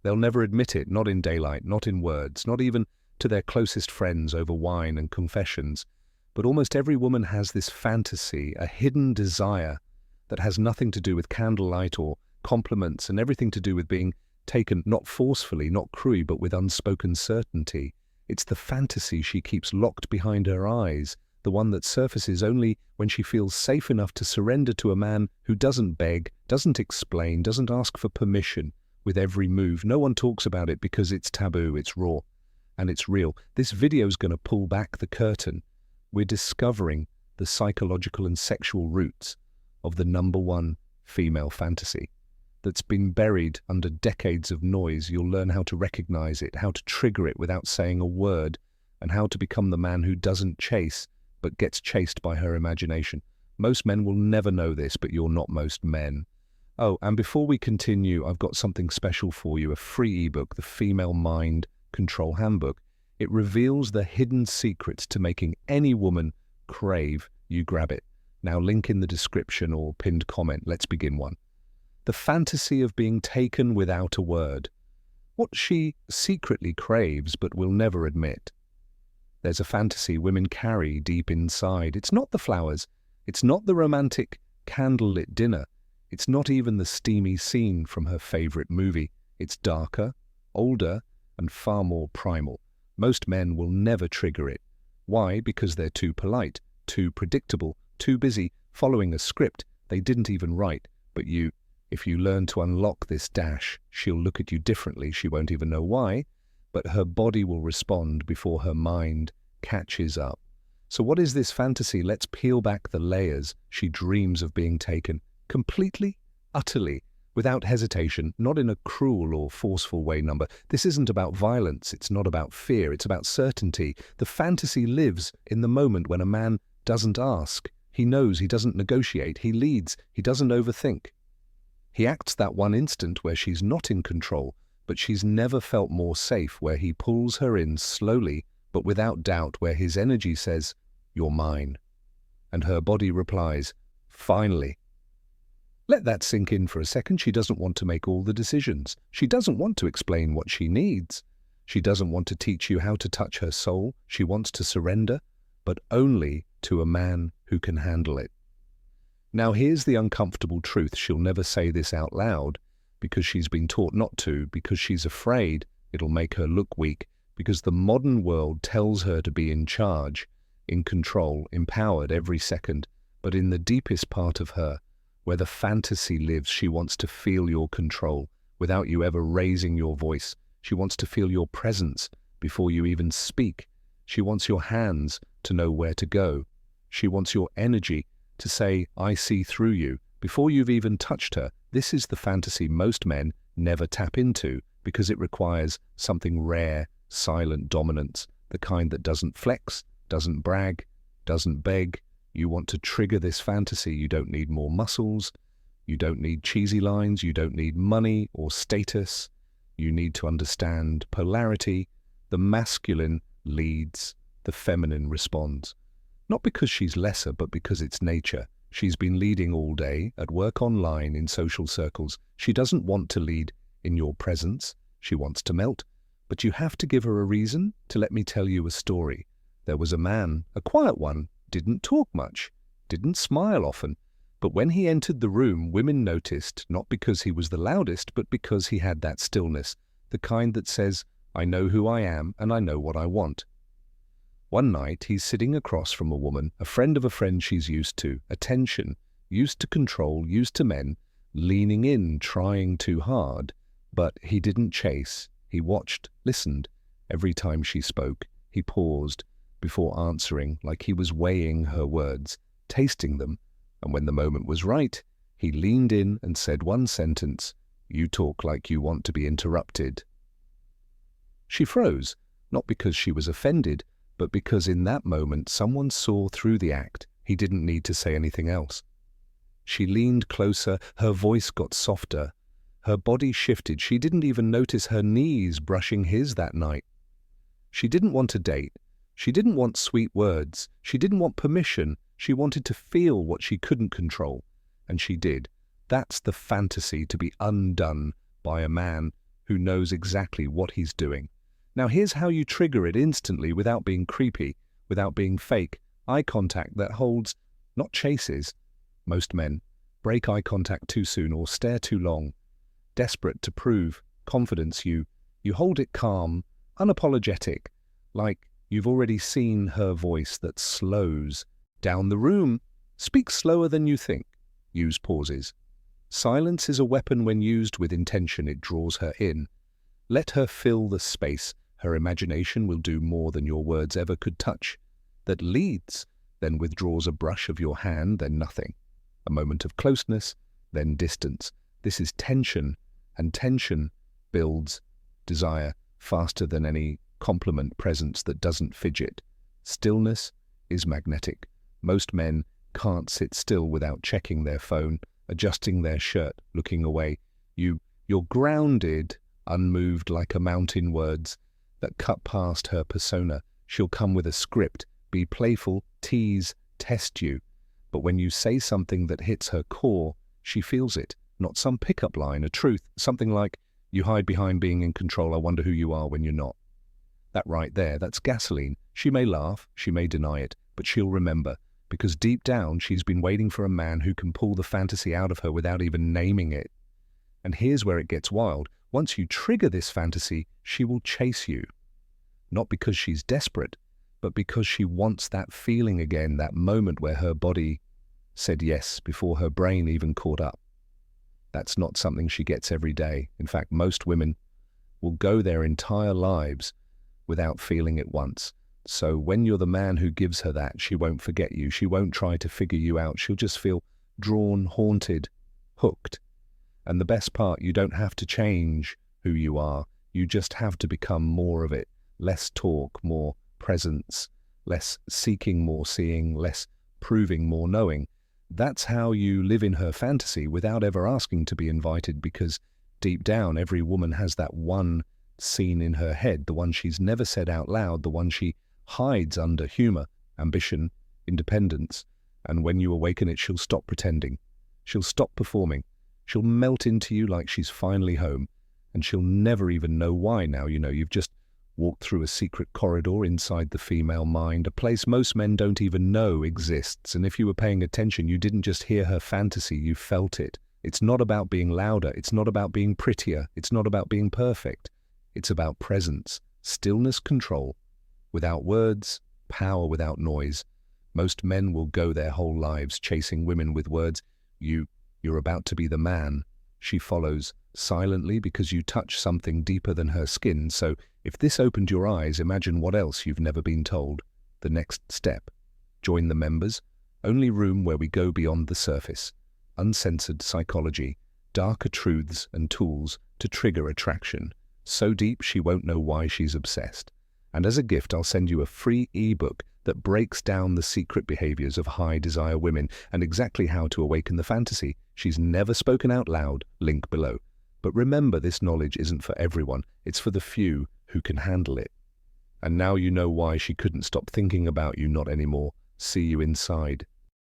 They'll never admit it, not in daylight, not in words, not even to their closest friends over wine and confessions. But almost every woman has this fantasy, a hidden desire that has nothing to do with candlelight or compliments and everything to do with being taken not forcefully, not cruelly, but with unspoken certainty. It's the fantasy she keeps locked behind her eyes, the one that surfaces only when she feels safe enough to surrender to a man who doesn't beg, doesn't explain, doesn't ask for permission with every move. No one talks about it because it's taboo, it's raw, and it's real. This video is going to pull back the curtain. We're discovering the psychological and sexual roots of the #1 female fantasy that's been buried under decades of noise. You'll learn how to recognize it, how to trigger it without saying a word, and how to become the man who doesn't chase, but gets chased by her imagination. Most men will never know this, but you're not most men. Oh, and before we continue, I've got something special for you, a free ebook, the Female Mind Control Handbook. It reveals the hidden secrets to making any woman crave you grab it. Now, link in the description or pinned comment. Let's begin one. The fantasy of being taken without a word. What she secretly craves but will never admit. There's a fantasy women carry deep inside. It's not the flowers. It's not the romantic candlelit dinner. It's not even the steamy scene from her favorite movie. It's darker, older, and far more primal. Most men will never trigger it. Why? Because they're too polite, too predictable, too busy following a script they didn't even write. But if you learn to unlock this dash, she'll look at you differently. She won't even know why, but her body will respond before her mind catches up. So what is this fantasy? Let's peel back the layers. She dreams of being taken completely, utterly, without hesitation, not in a cruel or forceful way. This isn't about violence. It's not about fear. It's about certainty. The fantasy lives in the moment when a man doesn't ask. He knows, he doesn't negotiate. He leads. He doesn't overthink. He acts that one instant where she's not in control, but she's never felt more safe, where he pulls her in slowly, but without doubt, where his energy says, "You're mine." And her body replies, "Finally." Let that sink in for a second. She doesn't want to make all the decisions. She doesn't want to explain what she needs. She doesn't want to teach you how to touch her soul. She wants to surrender, but only to a man who can handle it. Now here's the uncomfortable truth. She'll never say this out loud because she's been taught not to, because she's afraid it'll make her look weak, because the modern world tells her to be in charge, in control, empowered every second. But in the deepest part of her, where the fantasy lives, she wants to feel your control without you ever raising your voice. She wants to feel your presence before you even speak. She wants your hands to know where to go. She wants your energy to say, "I see through you," before you've even touched her. This is the fantasy most men never tap into because it requires something rare, silent dominance, the kind that doesn't flex, doesn't brag, doesn't beg. You want to trigger this fantasy. You don't need more muscles. You don't need cheesy lines. You don't need money or status. You need to understand polarity. The masculine leads, the feminine responds. Not because she's lesser, but because it's nature. She's been leading all day, at work, online, in social circles. She doesn't want to lead in your presence. She wants to melt. But you have to give her a reason. To let me tell you a story. There was a man, a quiet one, didn't talk much, didn't smile often, but when he entered the room, women noticed, not because he was the loudest, but because he had that stillness, the kind that says, "I know who I am and I know what I want." One night, he's sitting across from a woman, a friend of a friend she's used to, attention, used to control, used to men, leaning in, trying too hard, but he didn't chase. He watched, listened. Every time she spoke, he paused before answering, like he was weighing her words, tasting them, and when the moment was right, he leaned in and said one sentence, "You talk like you want to be interrupted." She froze, not because she was offended, but because in that moment someone saw through the act. He didn't need to say anything else. She leaned closer, her voice got softer, her body shifted. She didn't even notice her knees brushing his that night. She didn't want a date. She didn't want sweet words. She didn't want permission. She wanted to feel what she couldn't control. And she did. That's the fantasy, to be undone by a man who knows exactly what he's doing. Now here's how you trigger it instantly without being creepy, without being fake. Eye contact that holds, not chases. Most men break eye contact too soon or stare too long. Desperate to prove confidence, you hold it calm, unapologetic, like you've already seen her voice that slows down the room. Speak slower than you think. Use pauses. Silence is a weapon when used with intention. It draws her in. Let her fill the space. Her imagination will do more than your words ever could touch. That leads, then withdraws a brush of your hand, then nothing. A moment of closeness, then distance. This is tension, and tension builds desire faster than any compliment presence that doesn't fidget. Stillness is magnetic. Most men can't sit still without checking their phone, adjusting their shirt, looking away. You're grounded, unmoved like a mountain. Words that cut past her persona. She'll come with a script, be playful, tease, test you. But when you say something that hits her core, she feels it. Not some pickup line, a truth, something like, "You hide behind being in control, I wonder who you are when you're not." That right there, that's gasoline. She may laugh, she may deny it, but she'll remember, because deep down she's been waiting for a man who can pull the fantasy out of her without even naming it. And here's where it gets wild. Once you trigger this fantasy, she will chase you. Not because she's desperate, but because she wants that feeling again, that moment where her body said yes before her brain even caught up. That's not something she gets every day. In fact, most women will go their entire lives without feeling it once. So when you're the man who gives her that, she won't forget you. She won't try to figure you out. She'll just feel drawn, haunted, hooked. And the best part, you don't have to change who you are. You just have to become more of it. Less talk, more presence, less seeking, more seeing, less proving, more knowing. That's how you live in her fantasy without ever asking to be invited, because deep down every woman has that one scene in her head, the one she's never said out loud, the one she hides under humor, ambition, independence. And when you awaken it, she'll stop pretending. She'll stop performing. She'll melt into you like she's finally home. And she'll never even know why now. You've just walked through a secret corridor inside the female mind, a place most men don't even know exists. And if you were paying attention, you didn't just hear her fantasy, you felt it. It's not about being louder. It's not about being prettier. It's not about being perfect. It's about presence, stillness, control. Without words, power without noise. Most men will go their whole lives chasing women with words. You're about to be the man. She follows silently because you touch something deeper than her skin. So if this opened your eyes, imagine what else you've never been told. The next step. Join the members. Only room where we go beyond the surface. Uncensored psychology. Darker truths and tools to trigger attraction. So deep she won't know why she's obsessed. And as a gift, I'll send you a free ebook that breaks down the secret behaviors of high desire women and exactly how to awaken the fantasy she's never spoken out loud. Link below. But remember, this knowledge isn't for everyone. It's for the few who can handle it. And now you know why she couldn't stop thinking about you, not anymore. See you inside.